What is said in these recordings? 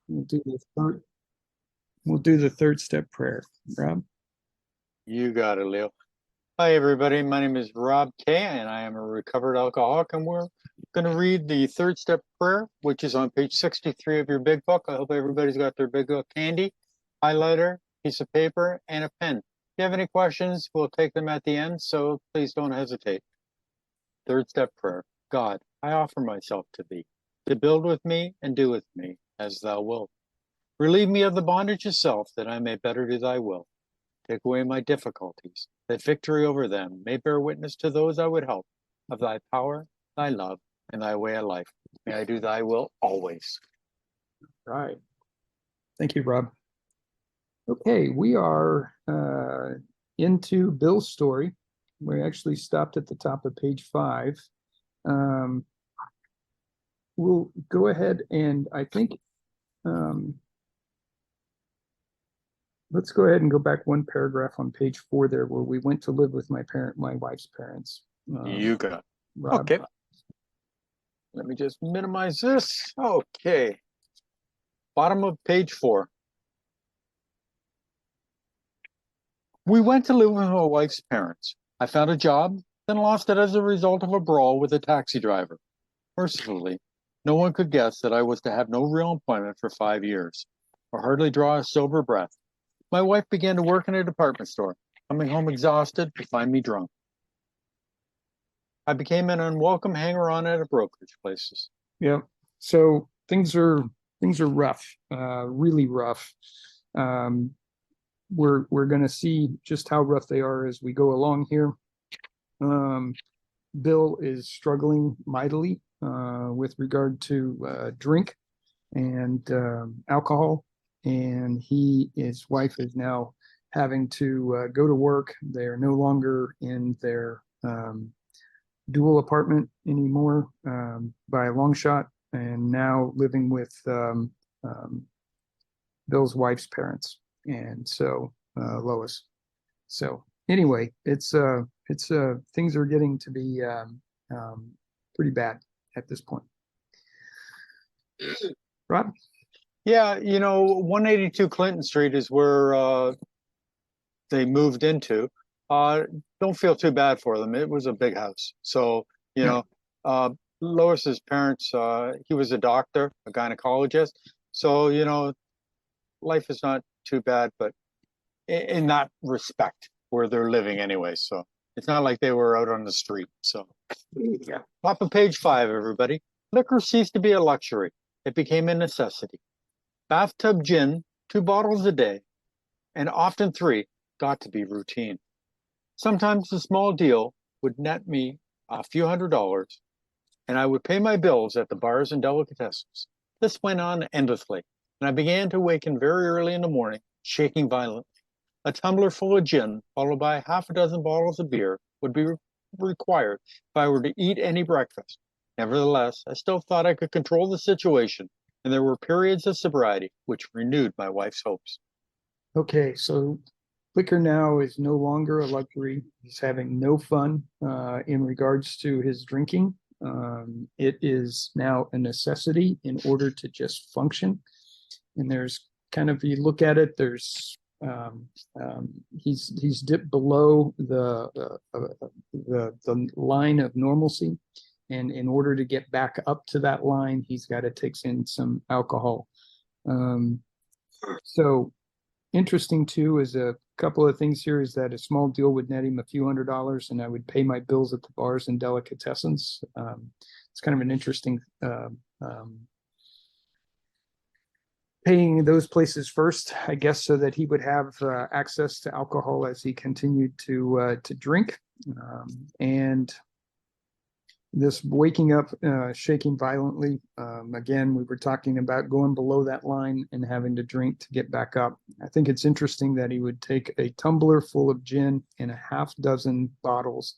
We'll do the third, we'll do the third step prayer. Rob? You got it, Leo. Hi, everybody. My name is Rob Kay, and I am a recovered alcoholic. And we're going to read the third step prayer, which is on page 63 of your big book. I hope everybody's got their big book handy, highlighter, piece of paper, and a pen. If you have any questions, we'll take them at the end, so please don't hesitate. Third step prayer. God, I offer myself to thee, to build with me and do with me as thou wilt. Relieve me of the bondage of self, that I may better do thy will. Take away my difficulties, that victory over them may bear witness to those I would help of thy power, thy love, and thy way of life. May I do thy will always. Right. Thank you, Rob. Okay, we are into Bill's story. We actually stopped at the top of page 5. We'll go ahead and I think let's go ahead and go back one paragraph on page 4 there, where we went to live with my wife's parents. You got it. Rob. Okay. Let me just minimize this. Okay. Bottom of page 4. We went to live with my wife's parents. I found a job, then lost it as a result of a brawl with a taxi driver. Mercifully, no one could guess that I was to have no real employment for 5 years, or hardly draw a sober breath. My wife began to work in a department store, coming home exhausted to find me drunk. I became an unwelcome hanger-on at a brokerage places. Yeah. So things are rough, really rough. We're going to see just how rough they are as we go along here. Bill is struggling mightily with regard to drink and alcohol, and his wife is now having to go to work. They are no longer in their dual apartment anymore by a long shot, and now living with Bill's wife's parents, and so Lois. So anyway, it's things are getting to be pretty bad at this point. Rob? Yeah, 182 Clinton Street is where they moved into. Don't feel too bad for them. It was a big house. So, Lois's parents, he was a doctor, a gynecologist. So, life is not too bad, but in that respect, where they're living anyway. So it's not like they were out on the street. So, yeah. Top of page 5, everybody. Liquor ceased to be a luxury. It became a necessity. Bathtub gin, 2 bottles a day, and often 3, got to be routine. Sometimes a small deal would net me a few $100s, and I would pay my bills at the bars and delicatessens. This went on endlessly, and I began to waken very early in the morning, shaking violently. A tumbler full of gin, followed by half a dozen bottles of beer, would be required if I were to eat any breakfast. Nevertheless, I still thought I could control the situation, and there were periods of sobriety which renewed my wife's hopes. Okay, so liquor now is no longer a luxury. He's having no fun in regards to his drinking. It is now a necessity in order to just function. And there's kind of, you look at it, there's he's dipped below the line of normalcy, and in order to get back up to that line, he's got to take in some alcohol. So interesting too is a couple of things here is that a small deal would net him a few $100s, and I would pay my bills at the bars and delicatessens. It's kind of an interesting paying those places first, I guess, so that he would have access to alcohol as he continued to drink. And this waking up, shaking violently. Again, we were talking about going below that line and having to drink to get back up. I think it's interesting that he would take a tumbler full of gin and a half dozen bottles,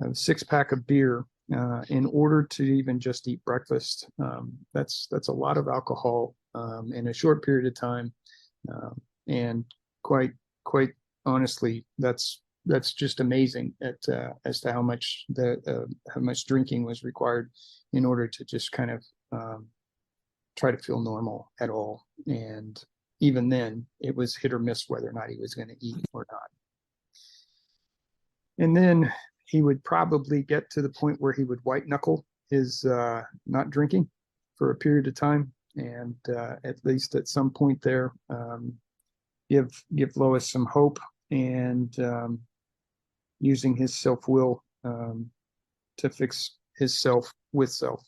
a 6-pack of beer, in order to even just eat breakfast. That's a lot of alcohol in a short period of time, and quite honestly, that's just amazing as to how much drinking was required in order to just kind of try to feel normal at all. And even then, it was hit or miss whether or not he was going to eat or not. And then he would probably get to the point where he would white knuckle his not drinking for a period of time, and at least at some point there, give Lois some hope, and using his self-will to fix his self with self.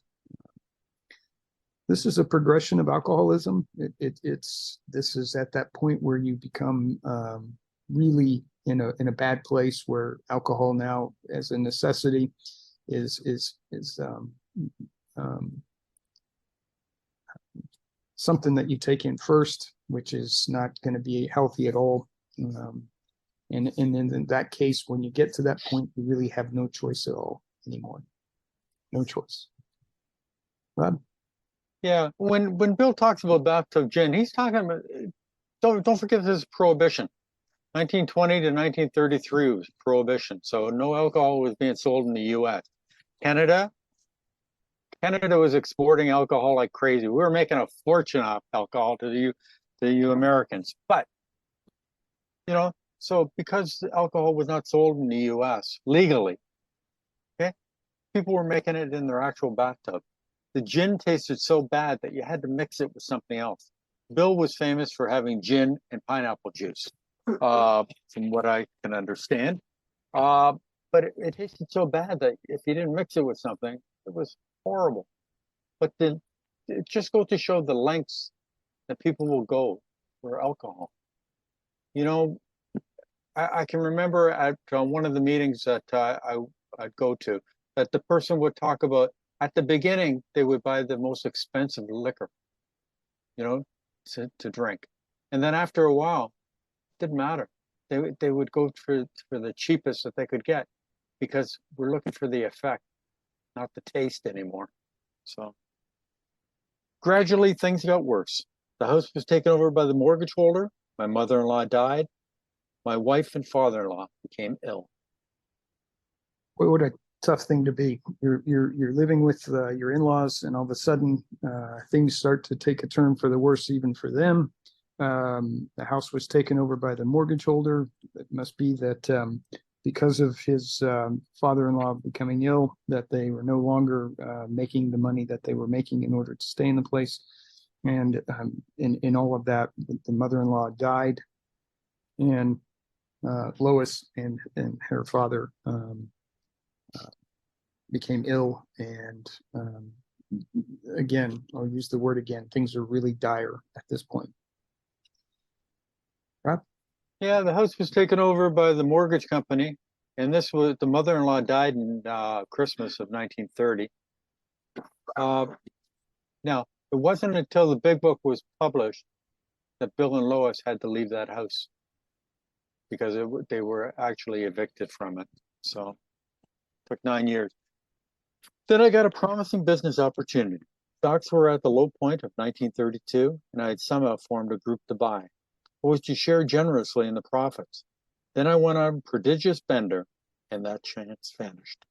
This is a progression of alcoholism. This is at that point where you become really in a bad place, where alcohol now as a necessity is something that you take in first, which is not going to be healthy at all. And in that case, when you get to that point, you really have no choice at all anymore. No choice. Rob? Yeah, when Bill talks about bathtub gin, he's talking about, don't forget this is prohibition. 1920 to 1933 was prohibition, so no alcohol was being sold in the U.S. Canada was exporting alcohol like crazy. We were making a fortune off alcohol to you Americans. But so because alcohol was not sold in the U.S. legally, okay, people were making it in their actual bathtub. The gin tasted so bad that you had to mix it with something else. Bill was famous for having gin and pineapple juice, from what I can understand. But it tasted so bad that if you didn't mix it with something, it was horrible. But then it just goes to show the lengths that people will go for alcohol. I can remember at one of the meetings that I'd go to, that the person would talk about, at the beginning, they would buy the most expensive liquor, to drink. And then after a while, it didn't matter. They would go for the cheapest that they could get, because we're looking for the effect, not the taste anymore. So gradually things got worse. The house was taken over by the mortgage holder. My mother-in-law died. My wife and father-in-law became ill. Boy, what a tough thing to be. You're living with your in-laws, and all of a sudden things start to take a turn for the worse, even for them. The house was taken over by the mortgage holder. It must be that because of his father-in-law becoming ill, that they were no longer making the money that they were making in order to stay in the place. And in all of that, the mother-in-law died, and Lois and her father became ill, and again, I'll use the word again, things are really dire at this point. Rob? Yeah, the house was taken over by the mortgage company, and the mother-in-law died in Christmas of 1930. Now, it wasn't until the Big Book was published that Bill and Lois had to leave that house, because they were actually evicted from it. So it took 9 years. Then I got a promising business opportunity. Stocks were at the low point of 1932, and I had somehow formed a group to buy. I was to share generously in the profits. Then I went on a prodigious bender, and that chance vanished.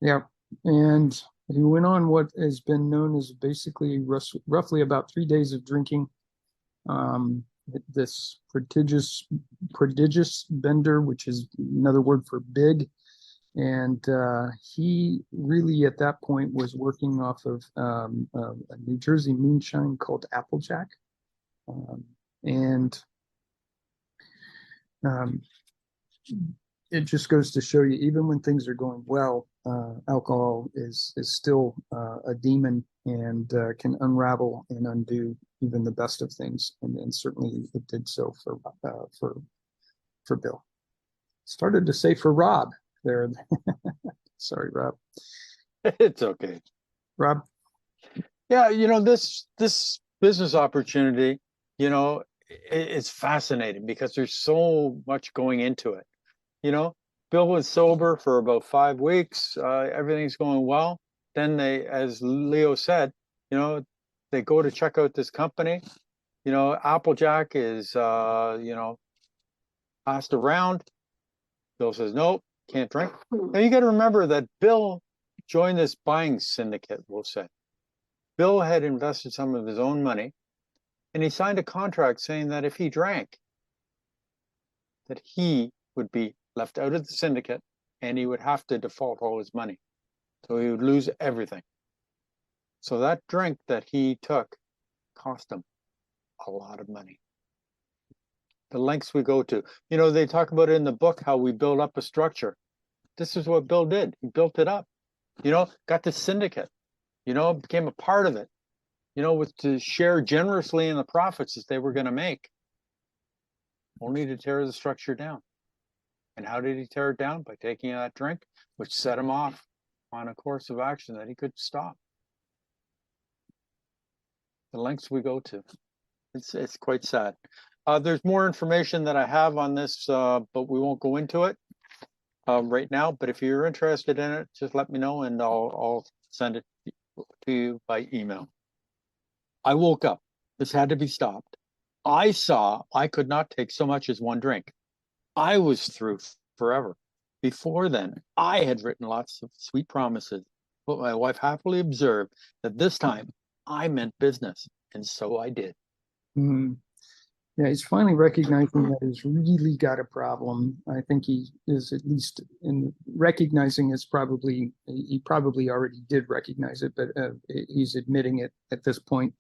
Yeah, and he went on what has been known as basically roughly about 3 days of drinking. This prodigious bender, which is another word for big. And he really, at that point, was working off of a New Jersey moonshine called Applejack. And it just goes to show you, even when things are going well, alcohol is still a demon, and can unravel and undo even the best of things. And certainly it did so for Bill. Started to say for Rob there. Sorry, Rob. It's okay. Rob? Yeah, this business opportunity, it's fascinating because there's so much going into it. Bill was sober for about 5 weeks. Everything's going well. Then as Leo said, they go to check out this company. Applejack is, passed around. Bill says, nope, can't drink. Now you got to remember that Bill joined this buying syndicate, we'll say. Bill had invested some of his own money, and he signed a contract saying that if he drank, that he would be left out of the syndicate and he would have to default all his money. So he would lose everything. So that drink that he took cost him a lot of money. The lengths we go to. You know, they talk about it in the book, how we build up a structure. This is what Bill did. He built it up, you know, got the syndicate, you know, became a part of it, you know, with to share generously in the profits that they were going to make, only to tear the structure down. And how did he tear it down? By taking that drink, which set him off on a course of action that he could stop. The lengths we go to. It's quite sad. There's more information that I have on this, but we won't go into it right now. But if you're interested in it, just let me know and I'll send it to you by email. I woke up. This had to be stopped. I saw I could not take so much as one drink. I was through forever. Before then, I had written lots of sweet promises, but my wife happily observed that this time I meant business, and so I did. Mm. Yeah, he's finally recognizing that he's really got a problem. I think he is, at least in recognizing, is probably, he probably already did recognize it, but he's admitting it at this point.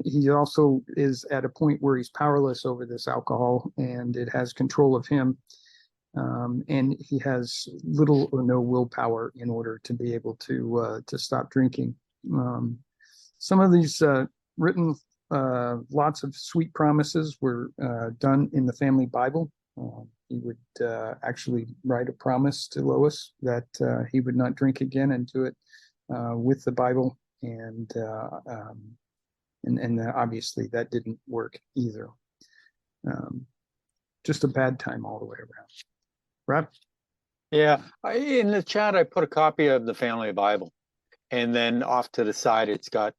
He also is at a point where he's powerless over this alcohol and it has control of him. And he has little or no willpower in order to be able to stop drinking. Some of these written lots of sweet promises were done in the family Bible. He would actually write a promise to Lois that he would not drink again and do it with the Bible. And obviously that didn't work either. Just a bad time all the way around. Rob? Yeah, in the chat, I put a copy of the family Bible, and then off to the side, it's got,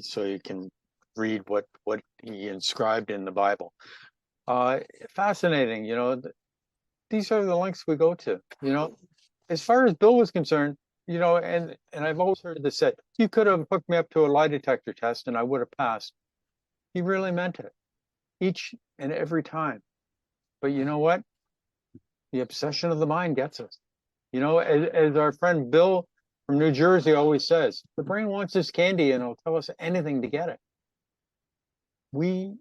so you can read what he inscribed in the Bible. Fascinating, you know, these are the lengths we go to, you know. As far as Bill was concerned, you know, and I've always heard this said, you could have hooked me up to a lie detector test and I would have passed. He really meant it, each and every time. But you know what? The obsession of the mind gets us. You know, as our friend Bill from New Jersey always says, the brain wants this candy and it'll tell us anything to get it. We,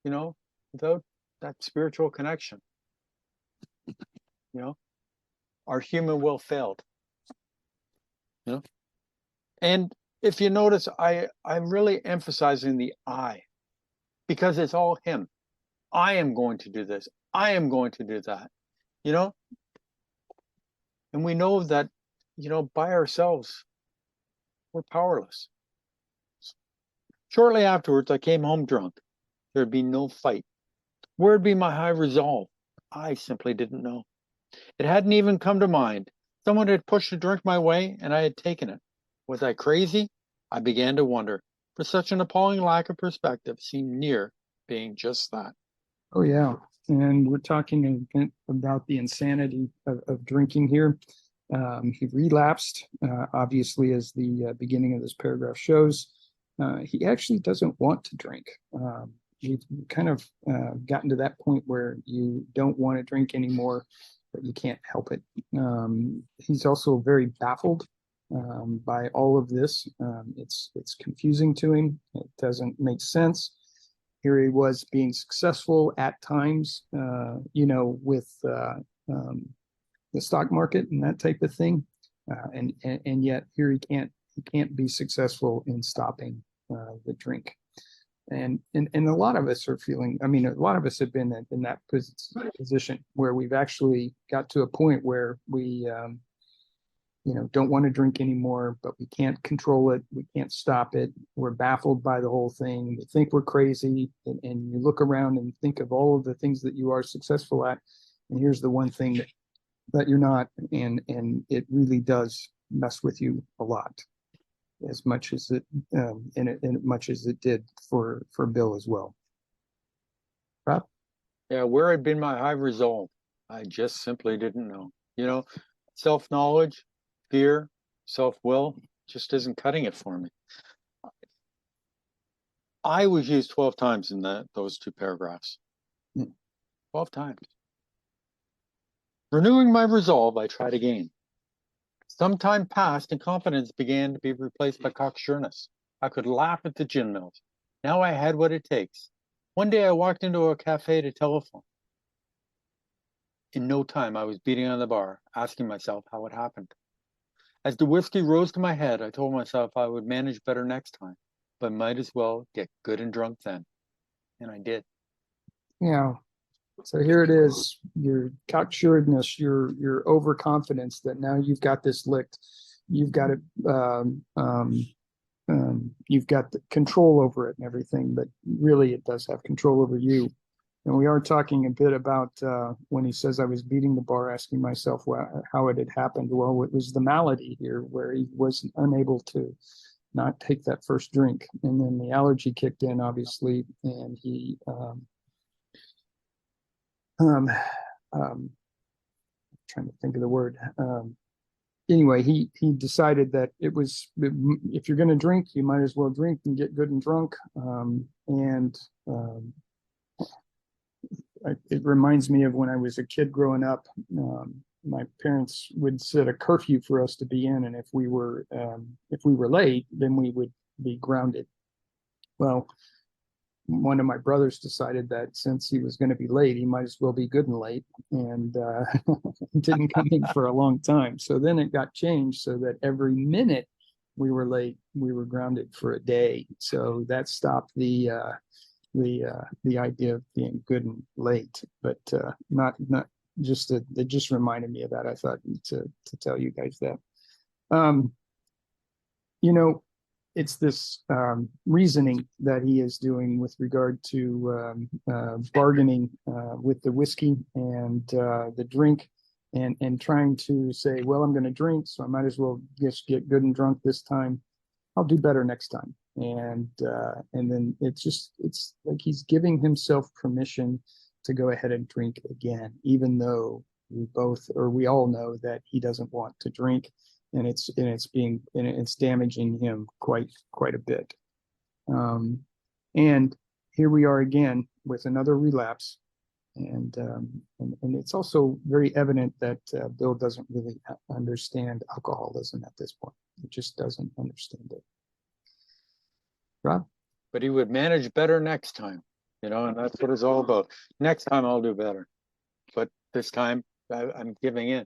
you know, without that spiritual connection, you know, our human will failed. You know, and if you notice, I'm really emphasizing the I, because it's all him. I am going to do this. I am going to do that. You know, and we know that, you know, by ourselves, we're powerless. Shortly afterwards, I came home drunk. There'd be no fight. Where'd be my high resolve? I simply didn't know. It hadn't even come to mind. Someone had pushed a drink my way, and I had taken it. Was I crazy? I began to wonder, for such an appalling lack of perspective seemed near being just that. Oh, yeah. And we're talking about the insanity of drinking here. He relapsed, obviously, as the beginning of this paragraph shows. He actually doesn't want to drink. We've kind of gotten to that point where you don't want to drink anymore, but you can't help it. He's also very baffled by all of this. It's confusing to him. It doesn't make sense. Here he was being successful at times, you know, with the stock market and that type of thing, and yet here he can't be successful in stopping the drink. And a lot of us are feeling, I mean, a lot of us have been in that position where we've actually got to a point where we, you know, don't want to drink anymore, but we can't control it. We can't stop it. We're baffled by the whole thing. We think we're crazy. And you look around and think of all of the things that you are successful at. And here's the one thing that you're not. And it really does mess with you a lot, as much as it, and much as it did for Bill as well. Rob? Yeah, where had been my high resolve? I just simply didn't know. You know, self-knowledge, fear, self-will just isn't cutting it for me. I was used 12 times in those two paragraphs. Hmm. 12 times. Renewing my resolve, I tried again. Some time passed and confidence began to be replaced by cocksureness. I could laugh at the gin mills. Now I had what it takes. One day I walked into a cafe to telephone. In no time, I was beating on the bar, asking myself how it happened. As the whiskey rose to my head, I told myself I would manage better next time, but might as well get good and drunk then. And I did. Yeah. So here it is, your cocksuredness, your overconfidence that now you've got this licked. You've got it, you've got the control over it and everything, but really it does have control over you. And we are talking a bit about when he says I was beating the bar, asking myself how it had happened. Well, it was the malady here where he was unable to not take that first drink. And then the allergy kicked in, obviously, and he um, trying to think of the word. Anyway, he decided that it was, if you're going to drink, you might as well drink and get good and drunk. It reminds me of when I was a kid growing up. My parents would set a curfew for us to be in, and if we were late, then we would be grounded. Well, one of my brothers decided that since he was going to be late, he might as well be good and late, and didn't come in for a long time. So then it got changed so that every minute we were late, we were grounded for a day. So that stopped the idea of being good and late, but not just that. It just reminded me of that. I thought to tell you guys that. You know, it's this reasoning that he is doing with regard to bargaining with the whiskey and the drink, and trying to say, well, I'm going to drink, so I might as well just get good and drunk this time. I'll do better next time. And then it's like he's giving himself permission to go ahead and drink again, even though we all know that he doesn't want to drink, and it's damaging him quite a bit. And here we are again with another relapse, and it's also very evident that Bill doesn't really understand alcoholism at this point. He just doesn't understand it. Rob? But he would manage better next time, and that's what it's all about. Next time I'll do better. But this time I'm giving in.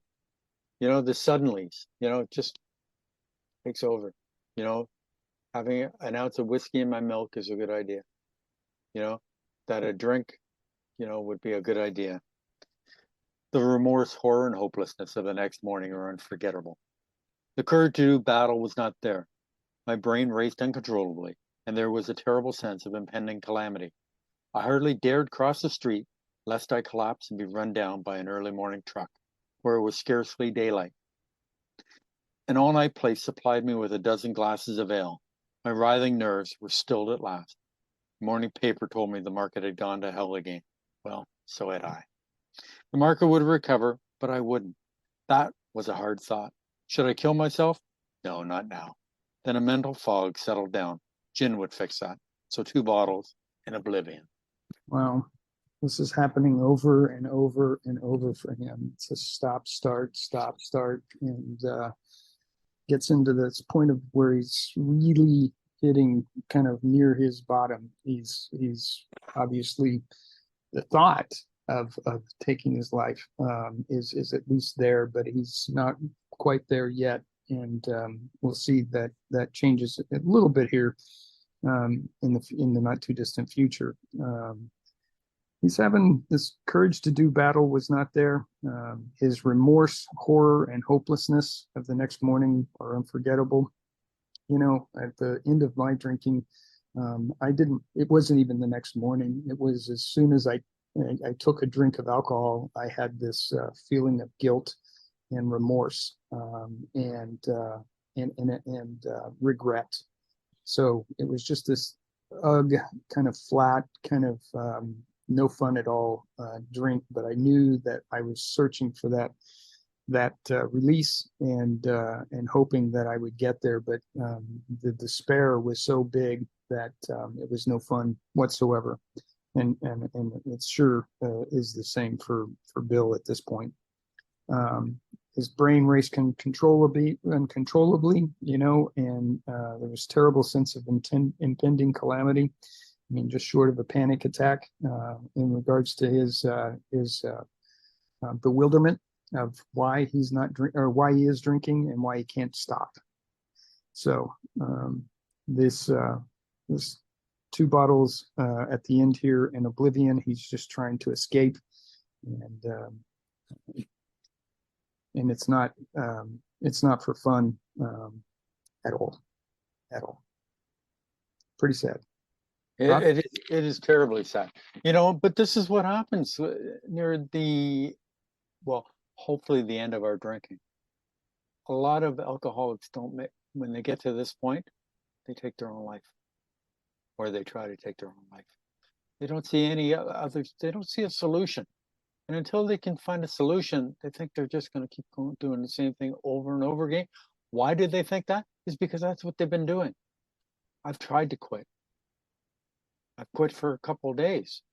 The suddenlies, just takes over. Having an ounce of whiskey in my milk is a good idea. That a drink, would be a good idea. The remorse, horror, and hopelessness of the next morning are unforgettable. The courage to do battle was not there. My brain raced uncontrollably, and there was a terrible sense of impending calamity. I hardly dared cross the street, lest I collapse and be run down by an early morning truck, where it was scarcely daylight. An all-night place supplied me with a dozen glasses of ale. My writhing nerves were stilled at last. The morning paper told me the market had gone to hell again. Well, so had I. The market would recover, but I wouldn't. That was a hard thought. Should I kill myself? No, not now. Then a mental fog settled down. Gin would fix that. So 2 bottles and oblivion. Wow. This is happening over and over and over for him. It's a stop, start, and gets into this point of where he's really hitting kind of near his bottom. He's obviously, the thought of taking his life is at least there, but he's not quite there yet. And we'll see that changes a little bit here in the not too distant future. He's having this courage to do battle was not there. His remorse, horror, and hopelessness of the next morning are unforgettable. At the end of my drinking, it wasn't even the next morning. It was as soon as I took a drink of alcohol, I had this feeling of guilt and remorse, and regret. So it was just this kind of flat, kind of no fun at all drink. But I knew that I was searching for that release and hoping that I would get there. But the despair was so big that it was no fun whatsoever. And it sure is the same for Bill at this point. His brain raced uncontrollably, and there was terrible sense of impending calamity. I mean, just short of a panic attack in regards to his bewilderment of why he's not why he is drinking and why he can't stop. So this 2 bottles at the end here in oblivion, he's just trying to escape, and it's not for fun at all. Pretty sad. It is terribly sad, but this is what happens near hopefully the end of our drinking. A lot of alcoholics when they get to this point, they take their own life, or they try to take their own life. They don't see any others. They don't see a solution. And until they can find a solution, they think they're just going to keep doing the same thing over and over again. Why do they think that? It's because that's what they've been doing. I've tried to quit. I've quit for a couple of days.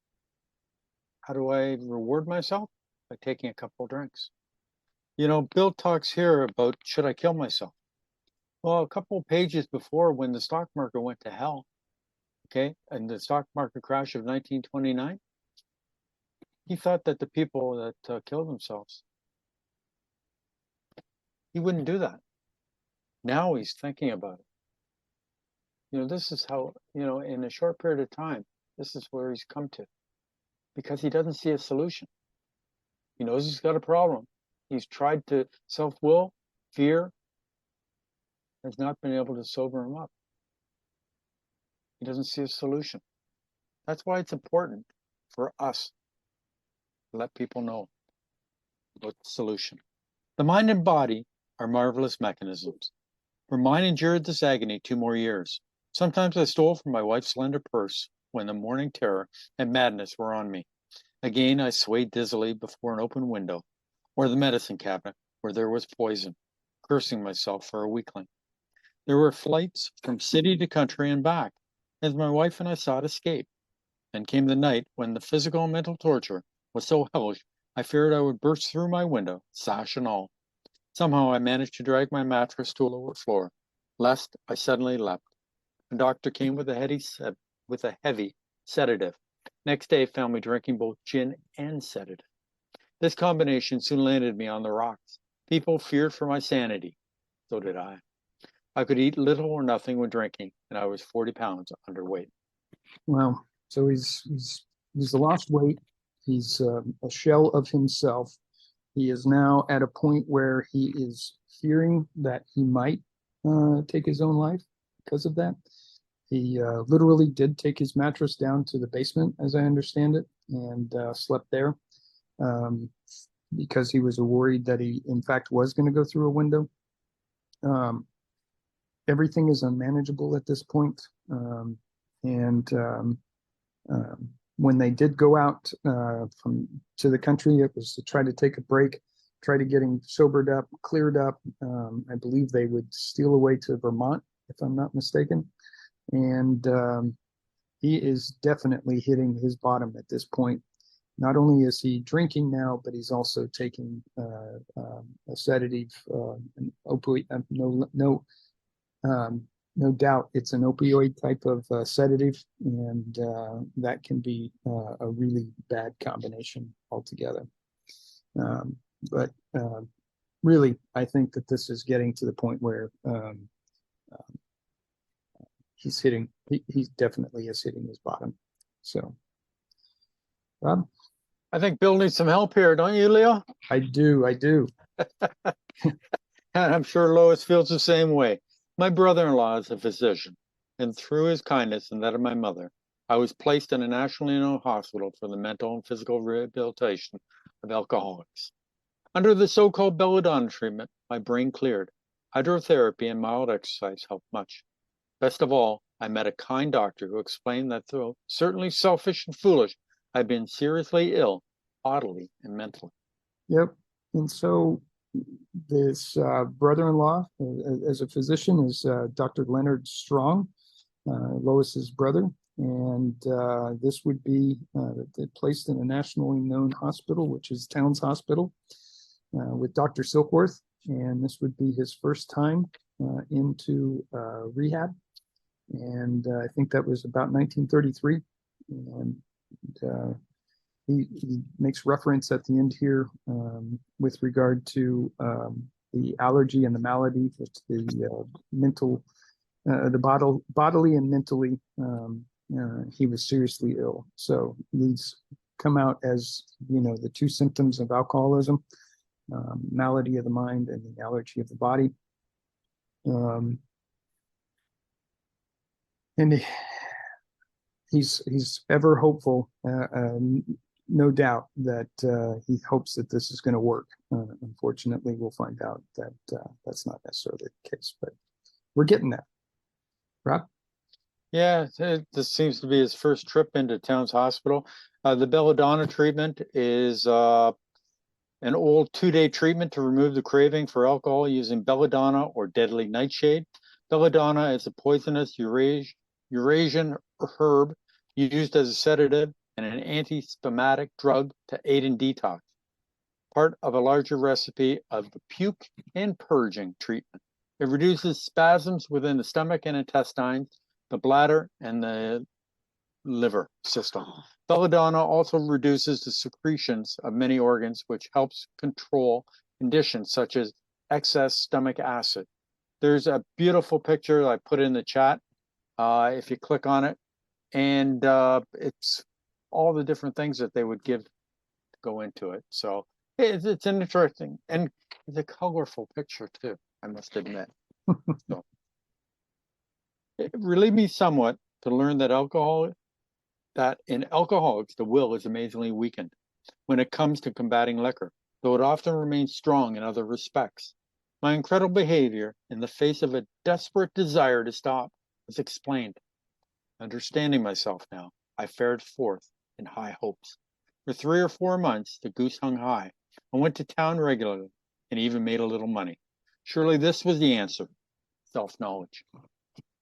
How do I reward myself? By taking a couple of drinks. Bill talks here about, should I kill myself? Well, a couple of pages before, when the stock market went to hell, okay, and the stock market crash of 1929, he thought that the people that killed themselves, he wouldn't do that. Now he's thinking about it. This is how, in a short period of time, this is where he's come to, because he doesn't see a solution. He knows he's got a problem. He's tried to self-will, fear, has not been able to sober him up. He doesn't see a solution. That's why it's important for us to let people know about the solution. The mind and body are marvelous mechanisms. For mine endured this agony 2 more years. Sometimes I stole from my wife's slender purse when the morning terror and madness were on me. Again, I swayed dizzily before an open window, or the medicine cabinet where there was poison, cursing myself for a weakling. There were flights from city to country and back, as my wife and I sought escape. Then came the night when the physical and mental torture was so hellish I feared I would burst through my window, sash and all. Somehow I managed to drag my mattress to a lower floor, lest I suddenly leapt. The doctor came with a heavy sedative. Next day found me drinking both gin and sedative. This combination soon landed me on the rocks. People feared for my sanity. So did I. I could eat little or nothing when drinking, and I was 40 pounds underweight. Well, so he's lost weight. He's a shell of himself. He is now at a point where he is fearing that he might take his own life because of that. He literally did take his mattress down to the basement, as I understand it, and slept there because he was worried that he, in fact, was going to go through a window. Everything is unmanageable at this point. When they did go out to the country, it was to try to take a break, try to getting sobered up, cleared up. I believe they would steal away to Vermont, if I'm not mistaken. And he is definitely hitting his bottom at this point. Not only is he drinking now, but he's also taking a sedative, an opioid. No doubt it's an opioid type of sedative, and that can be a really bad combination altogether. But really, I think that this is getting to the point where he's hitting, he definitely is hitting his bottom. So, Rob? I think Bill needs some help here, don't you, Leo? I do. And I'm sure Lois feels the same way. My brother-in-law is a physician, and through his kindness and that of my mother, I was placed in a nationally known hospital for the mental and physical rehabilitation of alcoholics. Under the so-called belladonna treatment, my brain cleared. Hydrotherapy and mild exercise helped much. Best of all, I met a kind doctor who explained that though certainly selfish and foolish, I'd been seriously ill, bodily and mentally. Yep. And so this brother-in-law, as a physician, is Dr. Leonard Strong. Lois's brother. And this would be placed in a nationally known hospital, which is Towns Hospital, with Dr. Silkworth. And this would be his first time into rehab. And I think that was about 1933. And he makes reference at the end here with regard to the allergy and the malady, the mental, the bodily and mentally, he was seriously ill. So these come out as, you know, the two symptoms of alcoholism, malady of the mind and the allergy of the body. And he's ever hopeful, no doubt that he hopes that this is going to work. Unfortunately, we'll find out that that's not necessarily the case, but we're getting there. Rob? Yeah, this seems to be his first trip into Towns Hospital. The belladonna treatment is an old 2-day treatment to remove the craving for alcohol using belladonna or deadly nightshade. Belladonna is a poisonous Eurasian herb used as a sedative and an anti-spasmodic drug to aid in detox, part of a larger recipe of the puke and purging treatment. It reduces spasms within the stomach and intestines, the bladder, and the liver system. Belladonna also reduces the secretions of many organs, which helps control conditions such as excess stomach acid. There's a beautiful picture I put in the chat if you click on it, and it's all the different things that they would give to go into it. So it's an interesting, and it's a colorful picture too, I must admit. So it relieved me somewhat to learn that in alcoholics, the will is amazingly weakened when it comes to combating liquor, though it often remains strong in other respects. My incredible behavior in the face of a desperate desire to stop was explained. Understanding myself now, I fared forth in high hopes. For 3 or 4 months, the goose hung high. I went to town regularly and even made a little money. Surely this was the answer: self-knowledge.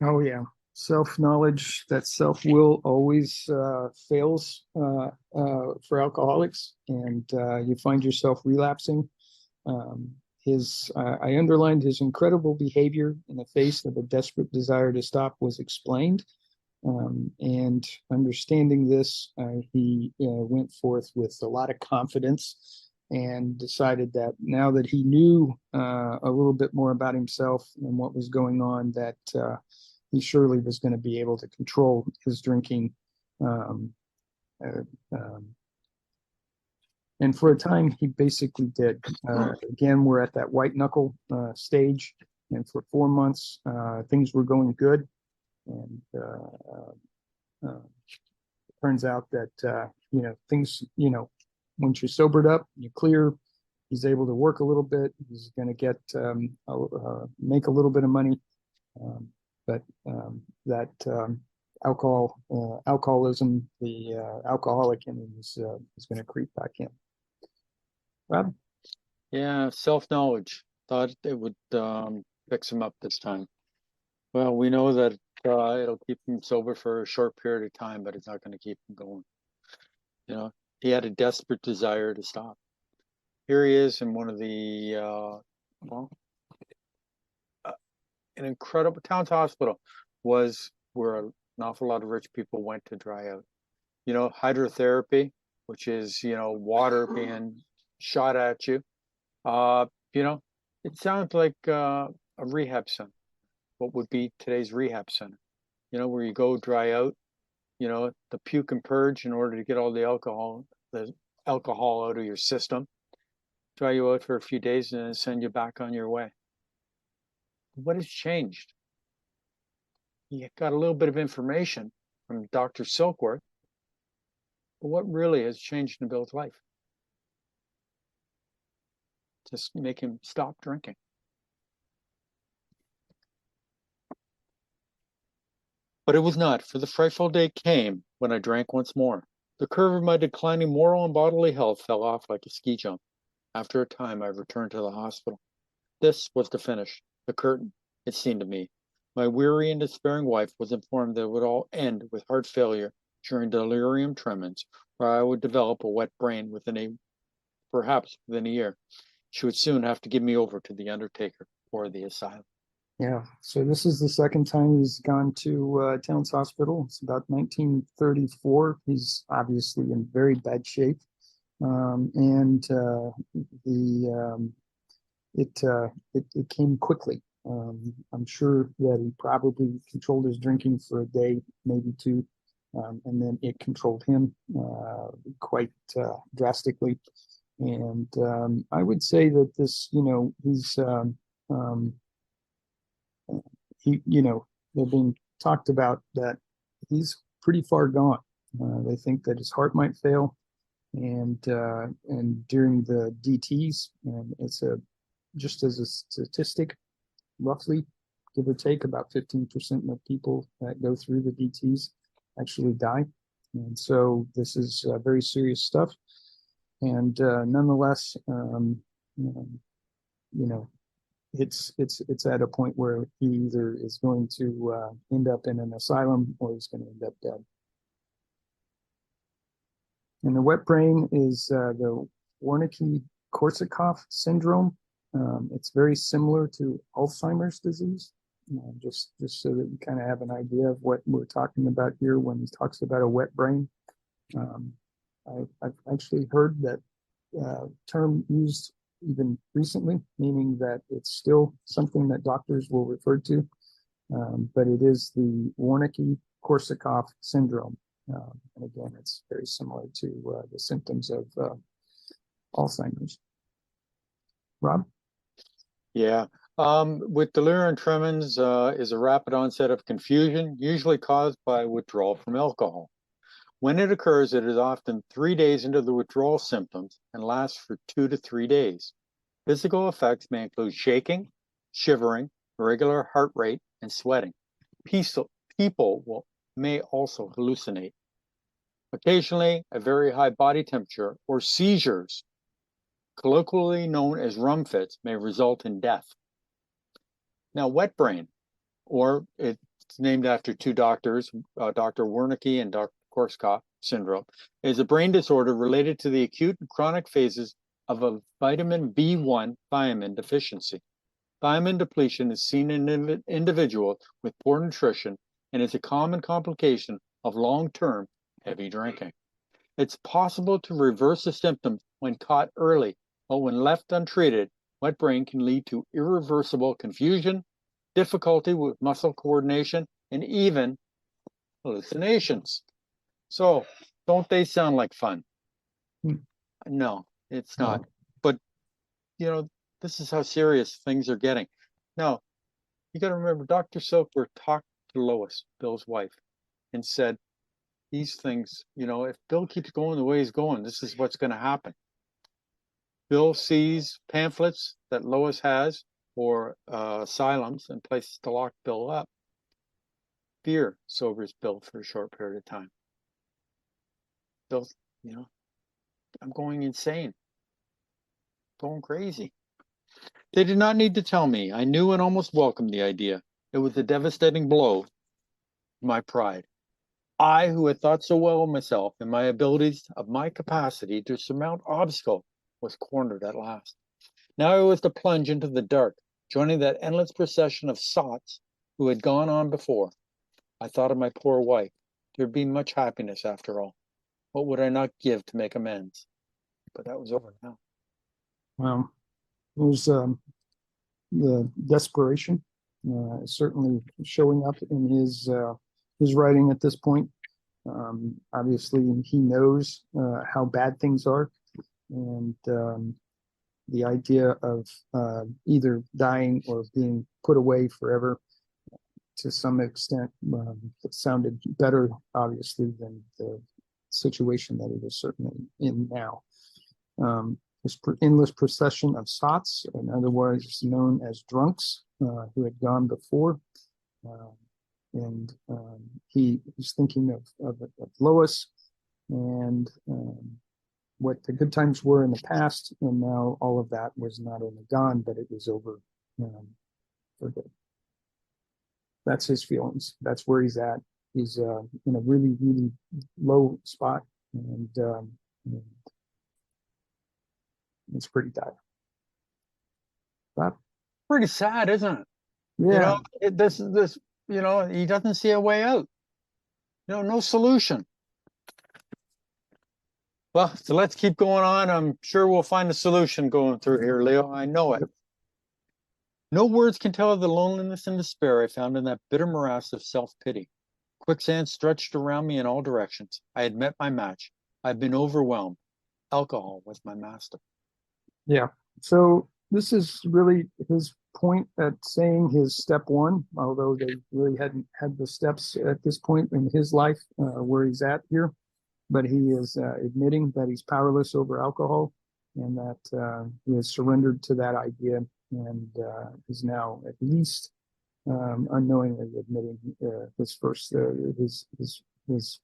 Oh, yeah. Self-knowledge, that self-will always fails for alcoholics, and you find yourself relapsing. I underlined his incredible behavior in the face of a desperate desire to stop was explained. And understanding this, he went forth with a lot of confidence and decided that now that he knew a little bit more about himself and what was going on, that he surely was going to be able to control his drinking. And for a time, he basically did. Again, we're at that white knuckle stage. And for 4 months, things were going good. And turns out that, things, once you're sobered up, you're clear, he's able to work a little bit. He's going to get, make a little bit of money. But that alcoholism, the alcoholic in him is going to creep back in. Rob? Yeah, self-knowledge. Thought it would fix him up this time. Well, we know that it'll keep him sober for a short period of time, but it's not going to keep him going. He had a desperate desire to stop. Here he is in one of the, an incredible, Towns Hospital was where an awful lot of rich people went to dry out. Hydrotherapy, which is, water being shot at you. It sounds like a rehab center. What would be today's rehab center, where you go dry out, the puke and purge in order to get all the alcohol out of your system, dry you out for a few days and then send you back on your way. What has changed? You got a little bit of information from Dr. Silkworth, but what really has changed in Bill's life? Just make him stop drinking. But it was not, for the frightful day came when I drank once more. The curve of my declining moral and bodily health fell off like a ski jump. After a time, I returned to the hospital. This was the finish, the curtain, it seemed to me. My weary and despairing wife was informed that it would all end with heart failure during delirium tremens, or I would develop a wet brain perhaps within a year. She would soon have to give me over to the undertaker or the asylum. Yeah, so this is the second time he's gone to Towns Hospital. It's about 1934. He's obviously in very bad shape, and it came quickly. I'm sure that he probably controlled his drinking for a day, maybe two, and then it controlled him quite drastically. And I would say that this, he's they're being talked about that he's pretty far gone. They think that his heart might fail, and during the DTS, and it's just as a statistic, roughly, give or take, about 15% of people that go through the DTS actually die. And so this is very serious stuff. And nonetheless, it's at a point where he either is going to end up in an asylum or he's going to end up dead. And the wet brain is the Wernicke-Korsakoff syndrome. It's very similar to Alzheimer's disease. Just so that you kind of have an idea of what we're talking about here when he talks about a wet brain. I've actually heard that term used even recently, meaning that it's still something that doctors will refer to, but it is the Wernicke-Korsakoff syndrome. And again, it's very similar to the symptoms of Alzheimer's. Rob? Yeah. With delirium tremens is a rapid onset of confusion, usually caused by withdrawal from alcohol. When it occurs, it is often 3 days into the withdrawal symptoms and lasts for 2 to 3 days. Physical effects may include shaking, shivering, irregular heart rate, and sweating. People may also hallucinate. Occasionally, a very high body temperature or seizures, colloquially known as rum fits, may result in death. Now, wet brain, or it's named after two doctors, Dr. Wernicke and Dr. Korsakoff syndrome, is a brain disorder related to the acute and chronic phases of a vitamin B1 thiamine deficiency. Thiamine depletion is seen in individuals with poor nutrition and is a common complication of long-term heavy drinking. It's possible to reverse the symptoms when caught early, but when left untreated, wet brain can lead to irreversible confusion, difficulty with muscle coordination, and even hallucinations. So, don't they sound like fun? No, it's not. But, this is how serious things are getting. Now, you got to remember, Dr. Silkworth talked to Lois, Bill's wife, and said, these things, if Bill keeps going the way he's going, this is what's going to happen. Bill sees pamphlets that Lois has for asylums and places to lock Bill up. Fear sobers Bill for a short period of time. Bill, I'm going insane, going crazy. They did not need to tell me. I knew and almost welcomed the idea. It was a devastating blow to my pride. I, who had thought so well of myself and my abilities of my capacity to surmount obstacles, was cornered at last. Now I was to plunge into the dark, joining that endless procession of sots who had gone on before. I thought of my poor wife. There'd be much happiness after all. What would I not give to make amends? But that was over now. Well, it was the desperation certainly showing up in his writing at this point. Obviously, he knows how bad things are, and the idea of either dying or being put away forever, to some extent, it sounded better, obviously, than the situation that he was certainly in now. This endless procession of sots, in other words, known as drunks, who had gone before. And he was thinking of Lois and what the good times were in the past, and now all of that was not only gone, but it was over for good. That's his feelings. That's where he's at. He's in a really, really low spot, and it's pretty dire. But Pretty sad, isn't it? You yeah, know, this, you know, he doesn't see a way out. You know, no solution. Well, so let's keep going on. I'm sure we'll find a solution going through here, Leo. I know it. No words can tell of the loneliness and despair I found in that bitter morass of self-pity. Quicksand stretched around me in all directions. I had met my match. I had been overwhelmed. Alcohol was my master. yeah. So this is really his point at saying his step one, although they really hadn't had the steps at this point in his life where he's at here. But he is admitting that he's powerless over alcohol and that he has surrendered to that idea and is now at least unknowingly admitting his first his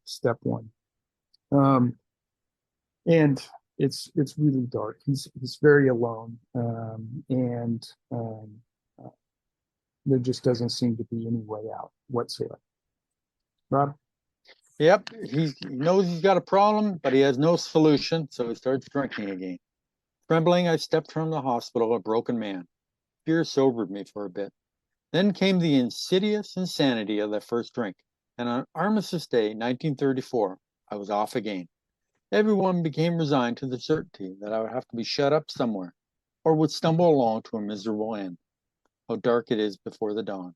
step one. And it's really dark. He's very alone, and there just doesn't seem to be any way out whatsoever. Rob? Yep, he knows he's got a problem, but he has no solution, so he starts drinking again. Trembling, I stepped from the hospital, a broken man. Fear sobered me for a bit. Then came the insidious insanity of that first drink, and on Armistice Day, 1934, I was off again. Everyone became resigned to the certainty that I would have to be shut up somewhere, or would stumble along to a miserable end. How dark it is before the dawn.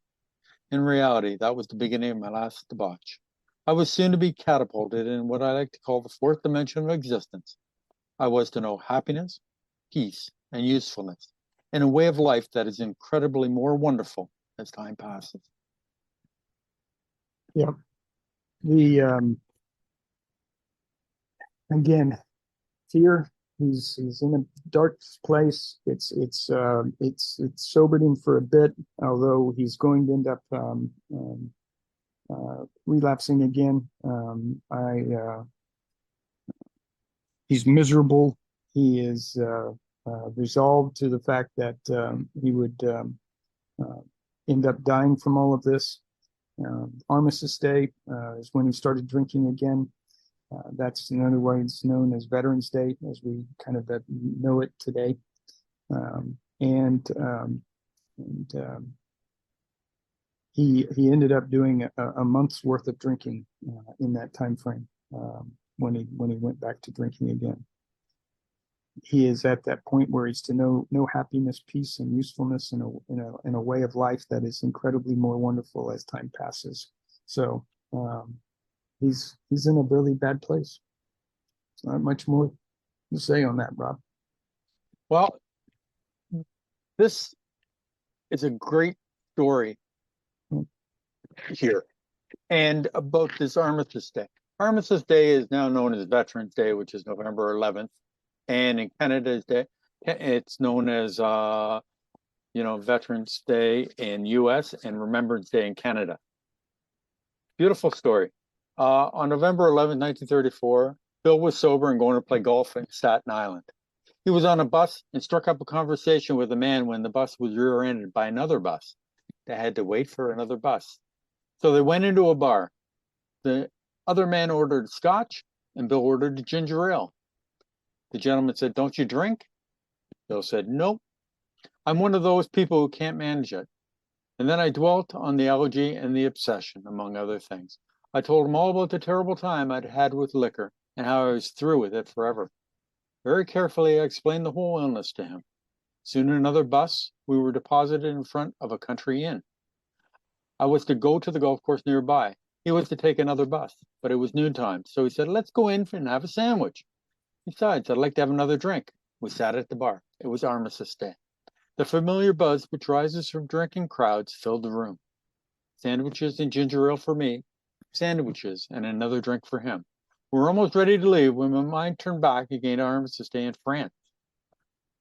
In reality, that was the beginning of my last debauch. I was soon to be catapulted in what I like to call the fourth dimension of existence. I was to know happiness, peace, and usefulness in a way of life that is incredibly more wonderful as time passes. Yeah. The again, fear. He's in a dark place. It's sobered him for a bit, although he's going to end up relapsing again. He's miserable. He is resolved to the fact that he would end up dying from all of this. Armistice Day is when he started drinking again. That's in other words known as Veterans Day, as we kind of know it today. He ended up doing a month's worth of drinking in that time frame when he went back to drinking again. He is at that point where he's to know happiness, peace, and usefulness in a way of life that is incredibly more wonderful as time passes. So he's in a really bad place. There's not much more to say on that, Rob. Well, this is a great story here, and about this Armistice Day. Armistice Day is now known as Veterans Day, which is November 11th, and in Canada's Day, it's known as Veterans Day in U.S. and Remembrance Day in Canada. Beautiful story. On November 11th, 1934, Bill was sober and going to play golf in Staten Island. He was on a bus and struck up a conversation with a man when the bus was rear-ended by another bus. They had to wait for another bus. So they went into a bar. The other man ordered scotch and Bill ordered a ginger ale. The gentleman said, "Don't you drink?" Bill said, "Nope. I'm one of those people who can't manage it." And then I dwelt on the allergy and the obsession, among other things. I told him all about the terrible time I'd had with liquor and how I was through with it forever. Very carefully, I explained the whole illness to him. Soon in another bus, we were deposited in front of a country inn. I was to go to the golf course nearby. He was to take another bus, but it was noontime, so he said, "Let's go in and have a sandwich. Besides, I'd like to have another drink." We sat at the bar. It was Armistice Day. The familiar buzz which rises from drinking crowds filled the room. Sandwiches and ginger ale for me, sandwiches and another drink for him. We were almost ready to leave when my mind turned back again to Armistice Day in France.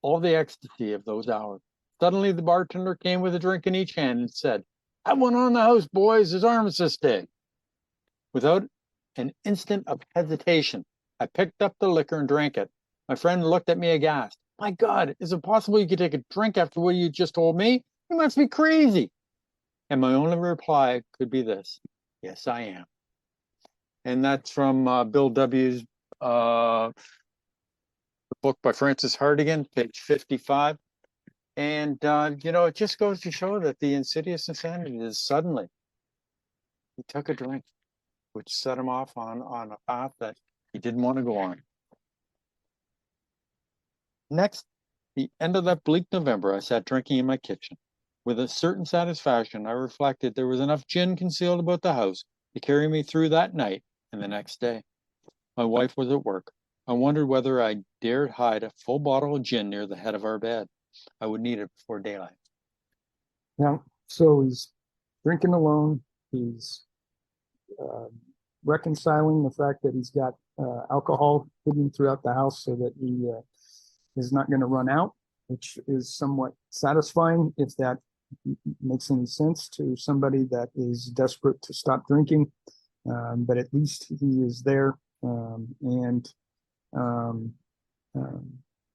All the ecstasy of those hours. Suddenly the bartender came with a drink in each hand and said, "Have one on the house, boys. It's Armistice Day." Without an instant of hesitation, I picked up the liquor and drank it. My friend looked at me aghast. "My God, is it possible you could take a drink after what you just told me? You must be crazy." And my only reply could be this: yes, I am. And that's from Bill W.'s book by Francis Hartigan, page 55. And, it just goes to show that the insidious insanity is suddenly he took a drink, which set him off on a path that he didn't want to go on. Next, the end of that bleak November, I sat drinking in my kitchen. With a certain satisfaction, I reflected there was enough gin concealed about the house to carry me through that night and the next day. My wife was at work. I wondered whether I dared hide a full bottle of gin near the head of our bed. I would need it before daylight. Now, so he's drinking alone. He's uh, reconciling the fact that he's got alcohol hidden throughout the house so that he is not going to run out, which is somewhat satisfying if that makes any sense to somebody that is desperate to stop drinking. But at least he is there, and um, um,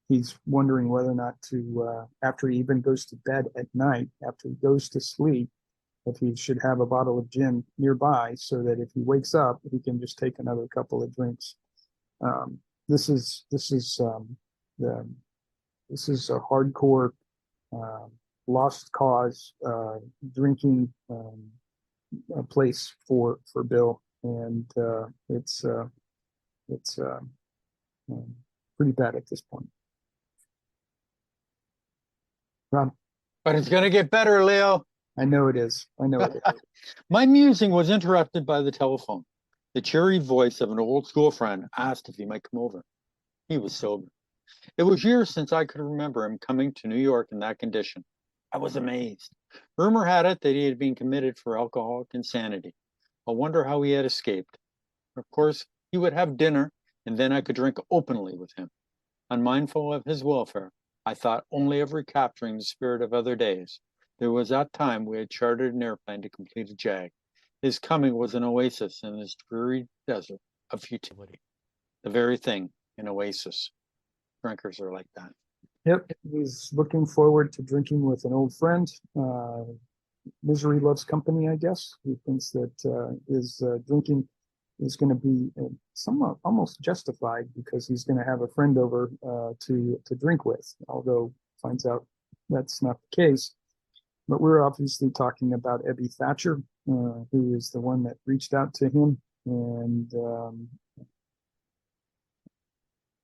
he's wondering whether or not to, after he even goes to bed at night, after he goes to sleep, if he should have a bottle of gin nearby so that if he wakes up, he can just take another couple of drinks. Um, this is the this is a hardcore lost cause drinking a place for Bill, and it's pretty bad at this point. Rob, But it's going to get better, Leo. I know it is. I know it is. My musing was interrupted by the telephone. The cheery voice of an old school friend asked if he might come over. He was sober. It was years since I could remember him coming to New York in that condition. I was amazed. Rumor had it that he had been committed for alcoholic insanity. I wonder how he had escaped. Of course, he would have dinner, and then I could drink openly with him. Unmindful of his welfare, I thought only of recapturing the spirit of other days. There was that time we had chartered an airplane to complete a jag. His coming was an oasis in this dreary desert of futility. The very thing, an oasis. Drinkers are like that. Yep, he's looking forward to drinking with an old friend. Misery loves company, I guess. He thinks that his drinking is going to be somewhat almost justified because he's going to have a friend over to drink with, although finds out that's not the case. But we're obviously talking about Ebby Thatcher, who is the one that reached out to him, and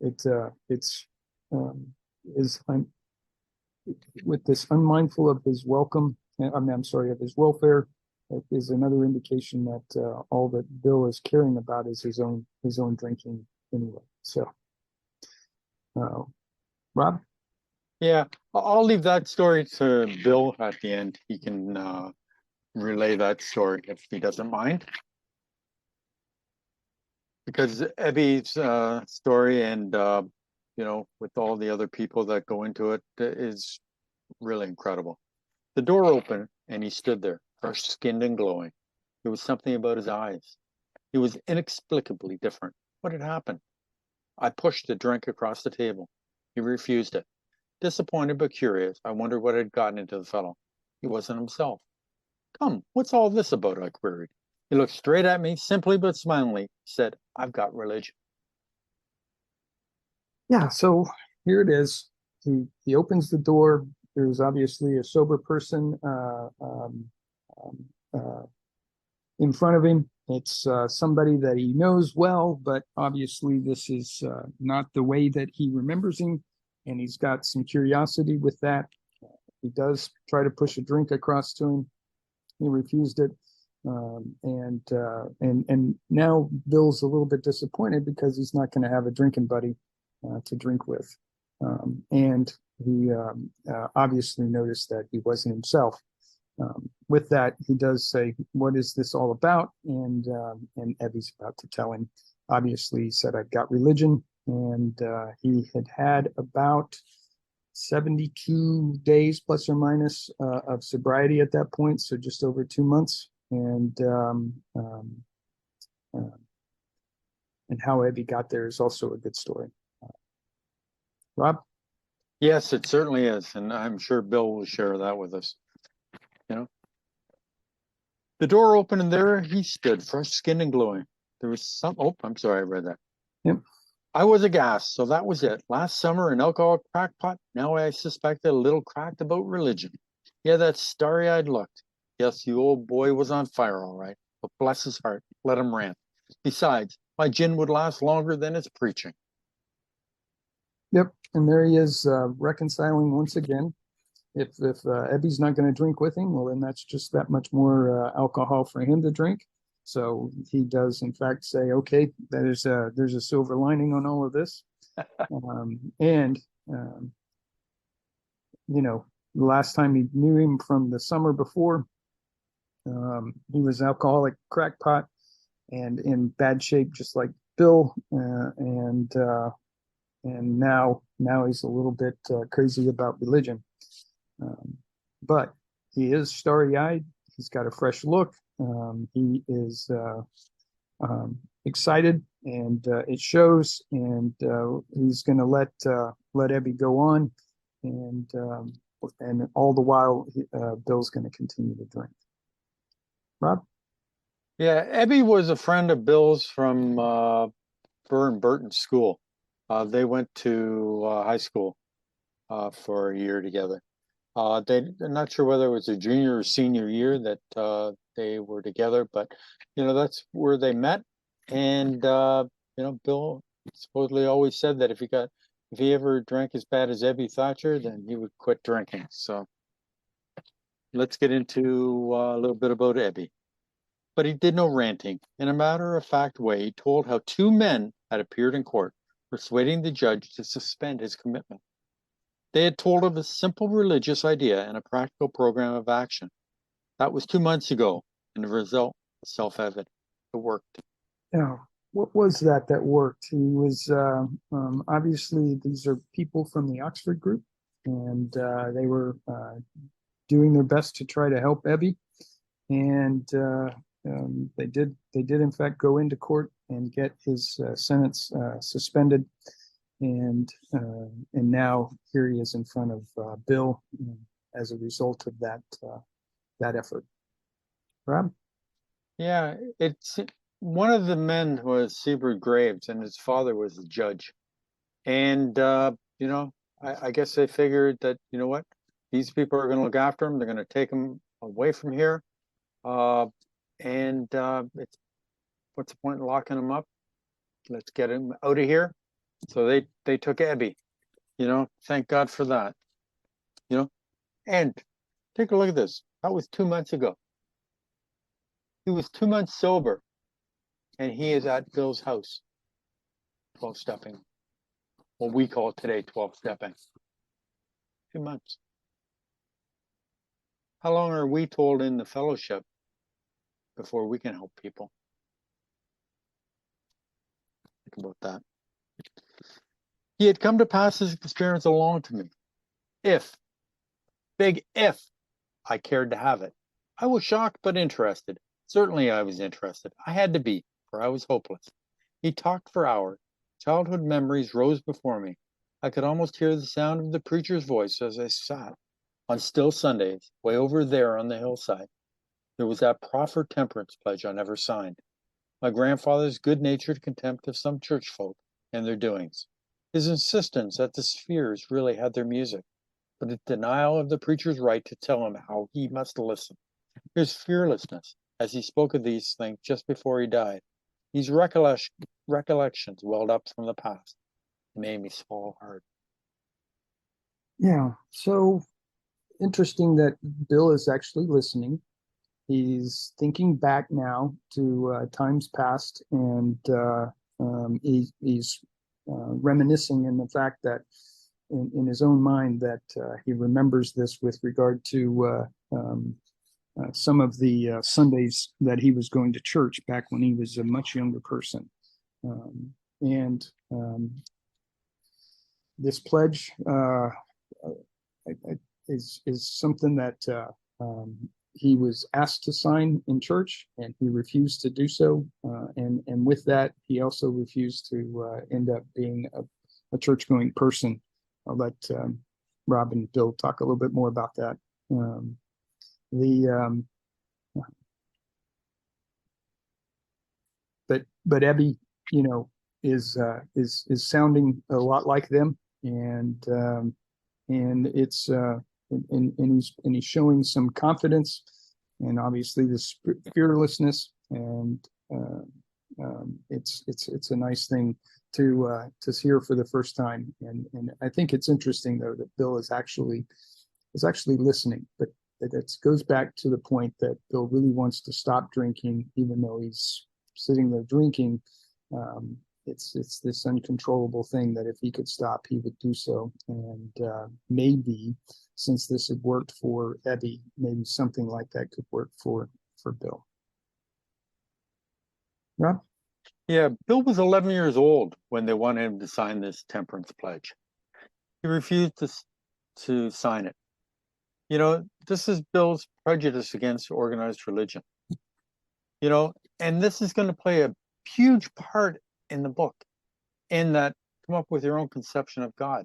it's is with this unmindful of his welcome. I'm sorry, of his welfare. It is another indication that all that Bill is caring about is his own drinking anyway. So, Rob? Yeah, I'll leave that story to Bill at the end. He can relay that story if he doesn't mind. Because Ebby's story and, with all the other people that go into it is really incredible. The door opened and he stood there, fresh skinned and glowing. There was something about his eyes. He was inexplicably different. What had happened? I pushed the drink across the table. He refused it. Disappointed but curious, I wondered what had gotten into the fellow. He wasn't himself. Come, what's all this about? I queried. He looked straight at me, simply but smilingly, said, I've got religion. Yeah, so here it is. He opens the door. There's obviously a sober person in front of him. It's somebody that he knows well, but obviously this is not the way that he remembers him, and he's got some curiosity with that. He does try to push a drink across to him. He refused it, and now Bill's a little bit disappointed because he's not going to have a drinking buddy to drink with, and he obviously noticed that he wasn't himself. With that, he does say, "What is this all about?" And Ebby's about to tell him. Obviously, he said, "I've got religion," and he had about 72 days plus or minus of sobriety at that point, so just over 2 months. And how Ebby got there is also a good story. Rob? Yes, it certainly is. And I'm sure Bill will share that with us. The door opened and there he stood, fresh skinned and glowing. There was some, oh, I'm sorry, I read that. Yep. I was aghast, so that was it. Last summer, an alcohol crackpot. Now I suspected a little cracked about religion. Yeah, that starry-eyed look. Yes, the old boy was on fire, all right. But bless his heart, let him rant. Besides, my gin would last longer than his preaching. Yep. And there he is, reconciling once again. If Ebby's not going to drink with him, well, then that's just that much more alcohol for him to drink. So he does, in fact, say, "Okay, there's a silver lining on all of this." And you know, the last time he knew him from the summer before, he was alcoholic crackpot and in bad shape, just like Bill. And now he's a little bit crazy about religion. But he is starry-eyed. He's got a fresh look. He is excited, and it shows. And he's going to let Ebby go on, and all the while, Bill's going to continue to drink. Rob? Yeah, Ebby was a friend of Bill's from Burr and Burton School. They went to high school for a year together. I'm not sure whether it was a junior or senior year that they were together, but that's where they met. And Bill supposedly always said that if he ever drank as bad as Ebby Thatcher, then he would quit drinking. So let's get into a little bit about Ebby. But he did no ranting. In a matter-of-fact way, he told how two men had appeared in court, persuading the judge to suspend his commitment. They had told him a simple religious idea and a practical program of action. That was 2 months ago, and the result was self-evident. It worked. Yeah. What was that worked? He was obviously, these are people from the Oxford group, and they were doing their best to try to help Ebby. And they did in fact go into court and get his sentence suspended. And now here he is in front of Bill as a result of that effort. Rob? Yeah, it's one of the men was Seabird Graves, and his father was a judge. And I guess they figured that what, these people are going to look after him. They're going to take him away from here. It's what's the point in locking him up? Let's get him out of here. So they took Ebby. Thank God for that. And take a look at this. That was 2 months ago. He was 2 months sober, and he is at Bill's house, 12-stepping. What we call today 12-stepping. 2 months. How long are we told in the fellowship before we can help people? Think about that. He had come to pass his experience along to me. Big if, I cared to have it. I was shocked but interested. Certainly I was interested. I had to be, for I was hopeless. He talked for hours. Childhood memories rose before me. I could almost hear the sound of the preacher's voice as I sat on still Sundays, way over there on the hillside. There was that proffered temperance pledge I never signed. My grandfather's good-natured contempt of some church folk and their doings. His insistence that the spheres really had their music, but the denial of the preacher's right to tell him how he must listen. His fearlessness, as he spoke of these things just before he died. These recollections welled up from the past. It made me swallow hard. Yeah. So interesting that Bill is actually listening. He's thinking back now to times past, and he's reminiscing in the fact that in his own mind that he remembers this with regard to some of the Sundays that he was going to church back when he was a much younger person. And this pledge is something that he was asked to sign in church, and he refused to do so. And with that, he also refused to end up being a church-going person. I'll let Rob and Bill talk a little bit more about that. but Ebby, you know, is sounding a lot like them, and it's and he's showing some confidence, and obviously this fearlessness, and it's a nice thing to hear for the first time, and I think it's interesting though that Bill is actually listening, but that goes back to the point that Bill really wants to stop drinking, even though he's sitting there drinking. It's this uncontrollable thing that if he could stop, he would do so. And maybe since this had worked for Ebby, maybe something like that could work for Bill. Rob? Yeah, Bill was 11 years old when they wanted him to sign this temperance pledge. He refused to sign it. You know, this is Bill's prejudice against organized religion. You know, and this is going to play a huge part in the book, in that come up with your own conception of God.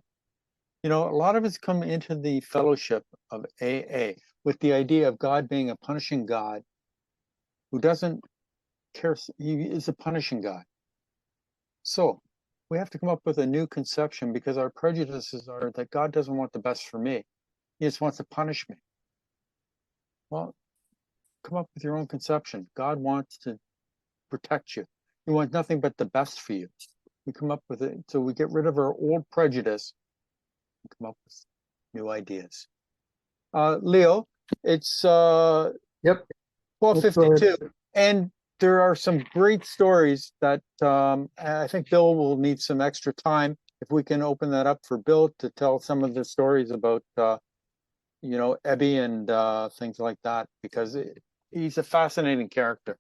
You know, a lot of us come into the fellowship of AA with the idea of God being a punishing God who doesn't care. He is a punishing God. So we have to come up with a new conception, because our prejudices are that God doesn't want the best for me. He just wants to punish me. Well, come up with your own conception. God wants to protect you. He wants nothing but the best for you. We come up with it. So we get rid of our old prejudice and come up with new ideas. Leo, it's Yep. 12:52, and there are some great stories that I think Bill will need some extra time. If we can open that up for Bill to tell some of the stories about you know, Ebby and things like that, because he's a fascinating character.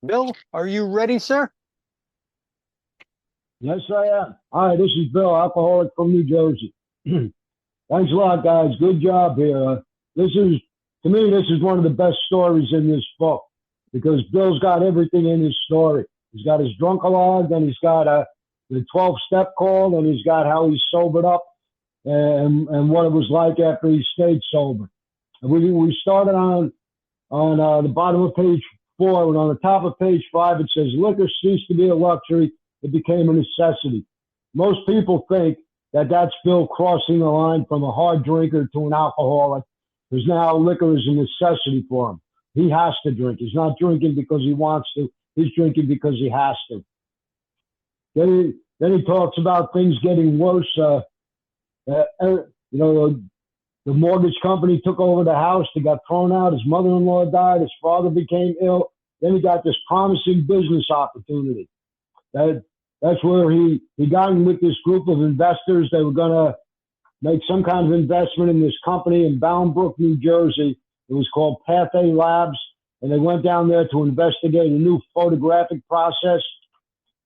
Bill, are you ready, sir? Yes, I am. Hi, this is Bill, alcoholic from New Jersey. Thanks a lot, guys. Good job here. To me, this is one of the best stories in this book, because Bill's got everything in his story. He's got his drunk-a-log, then he's got the 12-step call, and he's got how he sobered up and what it was like after he stayed sober. And we started on the bottom of page 4, and on the top of page 5, it says, liquor ceased to be a luxury. It became a necessity. Most people think that that's Bill crossing the line from a hard drinker to an alcoholic, because now liquor is a necessity for him. He has to drink. He's not drinking because he wants to. He's drinking because he has to. Then he talks about things getting worse. You know, the mortgage company took over the house. They got thrown out. His mother-in-law died. His father became ill. Then he got this promising business opportunity. That's where he got in with this group of investors. They were going to make some kind of investment in this company in Bound Brook, New Jersey. It was called Path A Labs. And they went down there to investigate a new photographic process.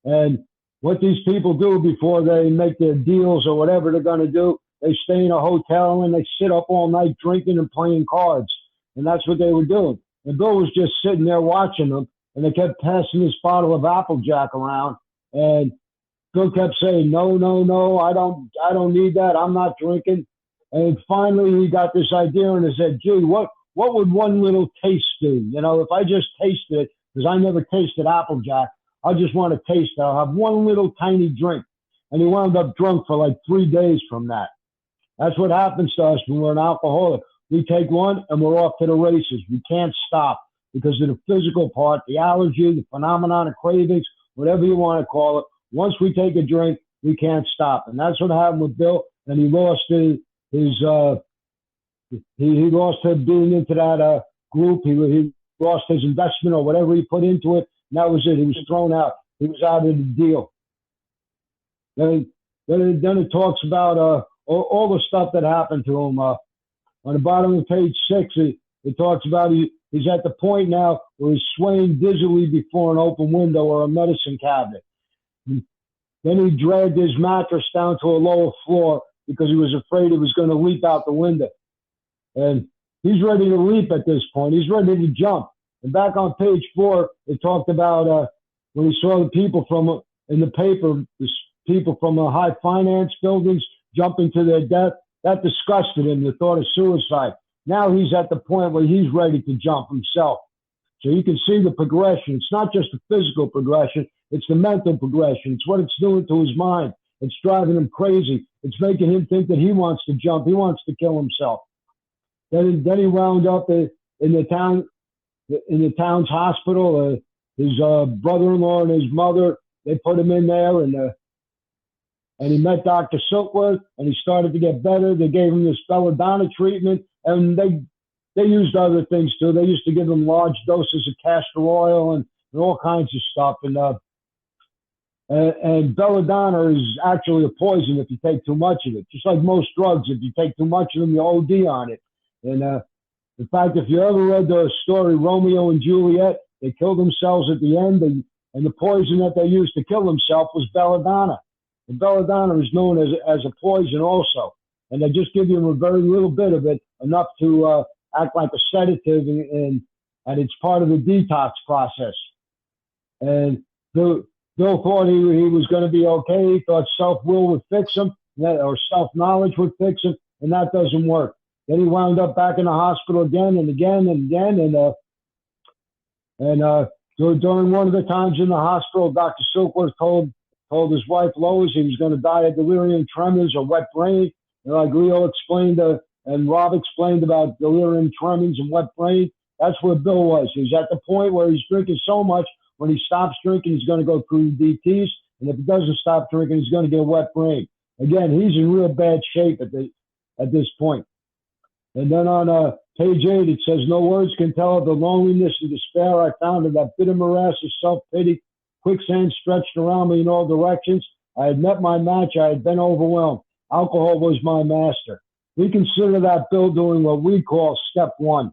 And what these people do before they make their deals or whatever they're going to do, they stay in a hotel and they sit up all night drinking and playing cards. And that's what they were doing. And Bill was just sitting there watching them, and they kept passing this bottle of Applejack around. And Bill kept saying, no, no, no, I don't need that. I'm not drinking. And finally he got this idea and he said, gee, what would one little taste do? You know, if I just tasted it, because I never tasted Applejack, I just want to taste it. I'll have one little tiny drink. And he wound up drunk for like 3 days from that. That's what happens to us when we're an alcoholic. We take one and we're off to the races. We can't stop because of the physical part, the allergy, the phenomenon of cravings, whatever you want to call it. Once we take a drink, we can't stop. And that's what happened with Bill. And he lost he lost being into that group. He lost his investment or whatever he put into it. And that was it. He was thrown out. He was out of the deal. Then it talks about all the stuff that happened to him. On the bottom of page 6, it talks about he's at the point now where he's swaying dizzily before an open window or a medicine cabinet. And then he dragged his mattress down to a lower floor because he was afraid it was going to leap out the window. And he's ready to leap at this point. He's ready to jump. And back on page 4, it talked about when he saw the people in the paper, people from high finance buildings jumping to their death. That disgusted him, the thought of suicide. Now he's at the point where he's ready to jump himself. So you can see the progression. It's not just the physical progression, it's the mental progression. It's what it's doing to his mind. It's driving him crazy. It's making him think that he wants to jump. He wants to kill himself. Then he wound up in the town's hospital. His brother-in-law and his mother, they put him in there, and he met Dr. Silkworth, and he started to get better. They gave him this belladonna treatment, and they used other things too. They used to give him large doses of castor oil and all kinds of stuff. And belladonna is actually a poison if you take too much of it. Just like most drugs, if you take too much of them, you OD on it. And in fact, if you ever read the story Romeo and Juliet, they killed themselves at the end, and the poison that they used to kill themselves was belladonna. And belladonna is known as a poison also. And they just give you a very little bit of it, enough to act like a sedative, and it's part of the detox process. And Bill thought he was going to be okay. He thought self-will would fix him, or self-knowledge would fix him, and that doesn't work. Then he wound up back in the hospital again and again and again. So during one of the times in the hospital, Dr. Silkworth told his wife Lois he was going to die of delirium tremens or wet brain. And like Leo explained and Rob explained about delirium tremens and wet brain, that's where Bill was. He's at the point where he's drinking so much, when he stops drinking, he's going to go through DTs. And if he doesn't stop drinking, he's going to get wet brain. Again, he's in real bad shape at this point. And then on page 8, it says, no words can tell of the loneliness and despair I found in that bitter morass of self-pity. Quicksand stretched around me in all directions. I had met my match. I had been overwhelmed. Alcohol was my master. We consider that Bill doing what we call step 1.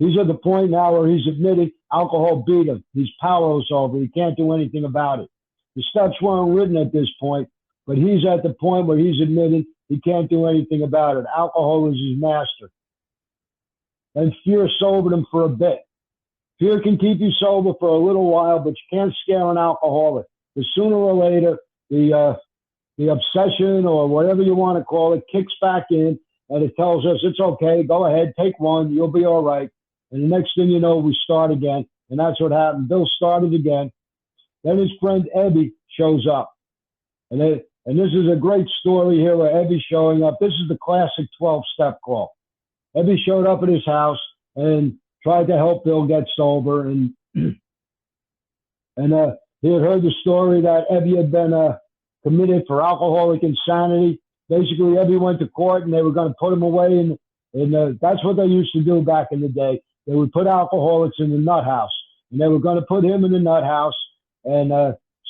He's at the point now where he's admitting alcohol beat him. He's powerless over it. He can't do anything about it. The steps weren't written at this point, but he's at the point where he's admitting he can't do anything about it. Alcohol is his master. And fear sobered him for a bit. Fear can keep you sober for a little while, but you can't scare an alcoholic. Because sooner or later, the obsession or whatever you want to call it kicks back in, and it tells us, it's okay, go ahead, take one, you'll be all right. And the next thing you know, we start again. And that's what happened. Bill started again. Then his friend Ebby shows up. And this is a great story here where Ebby's showing up. This is the classic 12-step call. Ebby showed up at his house and tried to help Bill get sober. And he had heard the story that Ebby had been committed for alcoholic insanity. Basically, Ebby went to court and they were going to put him away. And that's what they used to do back in the day. They would put alcoholics in the nut house. And they were going to put him in the nut house. And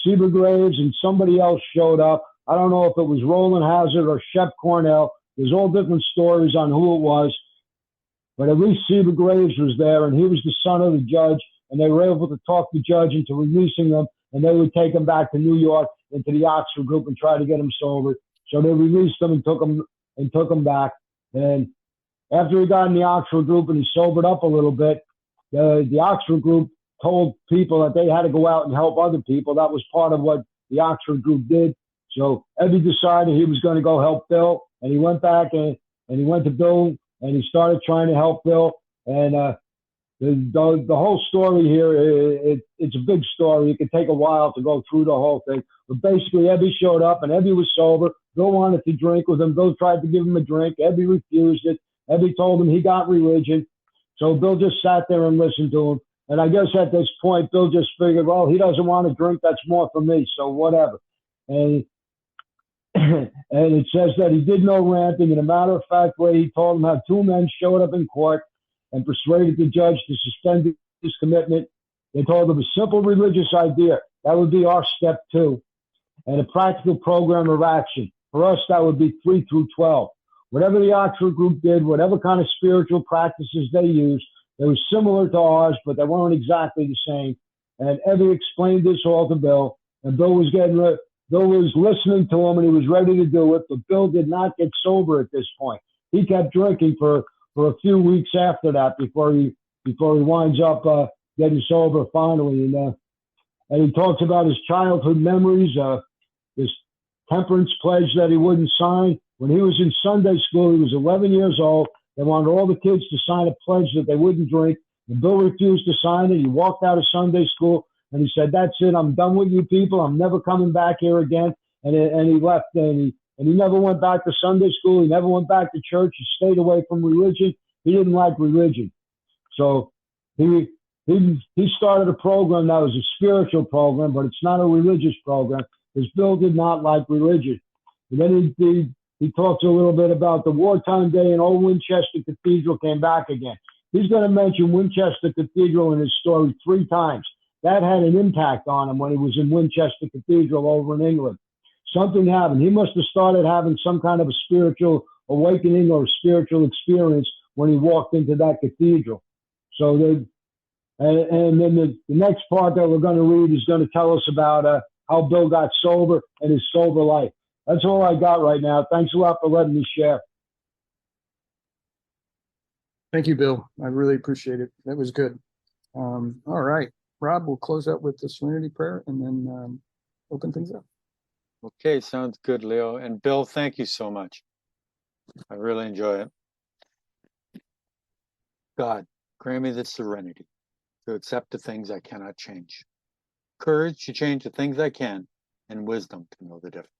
Seba Graves and somebody else showed up. I don't know if it was Roland Hazard or Shep Cornell. There's all different stories on who it was. But at least Seba Graves was there, and he was the son of the judge. And they were able to talk the judge into releasing them. And they would take him back to New York into the Oxford group and try to get him sober. So they released him and took him back. And after he got in the Oxford group and he sobered up a little bit, the Oxford group told people that they had to go out and help other people. That was part of what the Oxford group did. So Ebby decided he was going to go help Bill, and he went back and he went to Bill and he started trying to help Bill. And the whole story here, it's a big story. It could take a while to go through the whole thing. But basically, Ebby showed up and Ebby was sober. Bill wanted to drink with him. Bill tried to give him a drink. Ebby refused it. Ebby told him he got religion. So Bill just sat there and listened to him. And I guess at this point, Bill just figured, well, he doesn't want to drink. That's more for me. So whatever. And it says that he did no ranting. In a matter-of-fact way, he told him how 2 men showed up in court and persuaded the judge to suspend his commitment. They told him a simple religious idea. That would be our step 2. And a practical program of action. For us, that would be 3 through 12. Whatever the Oxford group did, whatever kind of spiritual practices they used, they were similar to ours, but they weren't exactly the same. And Ebby explained this all to Bill, and Bill was listening to him, and he was ready to do it, but Bill did not get sober at this point. He kept drinking for a few weeks after that before he winds up getting sober finally. And he talks about his childhood memories, this temperance pledge that he wouldn't sign. When he was in Sunday school, he was 11 years old. They wanted all the kids to sign a pledge that they wouldn't drink. And Bill refused to sign it. He walked out of Sunday school and he said, "That's it. I'm done with you people. I'm never coming back here again." And he left. And he never went back to Sunday school. He never went back to church. He stayed away from religion. He didn't like religion. So he started a program that was a spiritual program, but it's not a religious program, because Bill did not like religion. And then he talks a little bit about the wartime day and old Winchester Cathedral came back again. He's going to mention Winchester Cathedral in his story 3 times. That had an impact on him when he was in Winchester Cathedral over in England. Something happened. He must have started having some kind of a spiritual awakening or spiritual experience when he walked into that cathedral. So and then the next part that we're going to read is going to tell us about how Bill got sober and his sober life. That's all I got right now. Thanks a lot for letting me share. Thank you, Bill. I really appreciate it. That was good. All right, Rob, we'll close out with the Serenity Prayer and then open things up. Okay, sounds good, Leo. And Bill, thank you so much. I really enjoy it. God, grant me the serenity to accept the things I cannot change, courage to change the things I can, and wisdom to know the difference.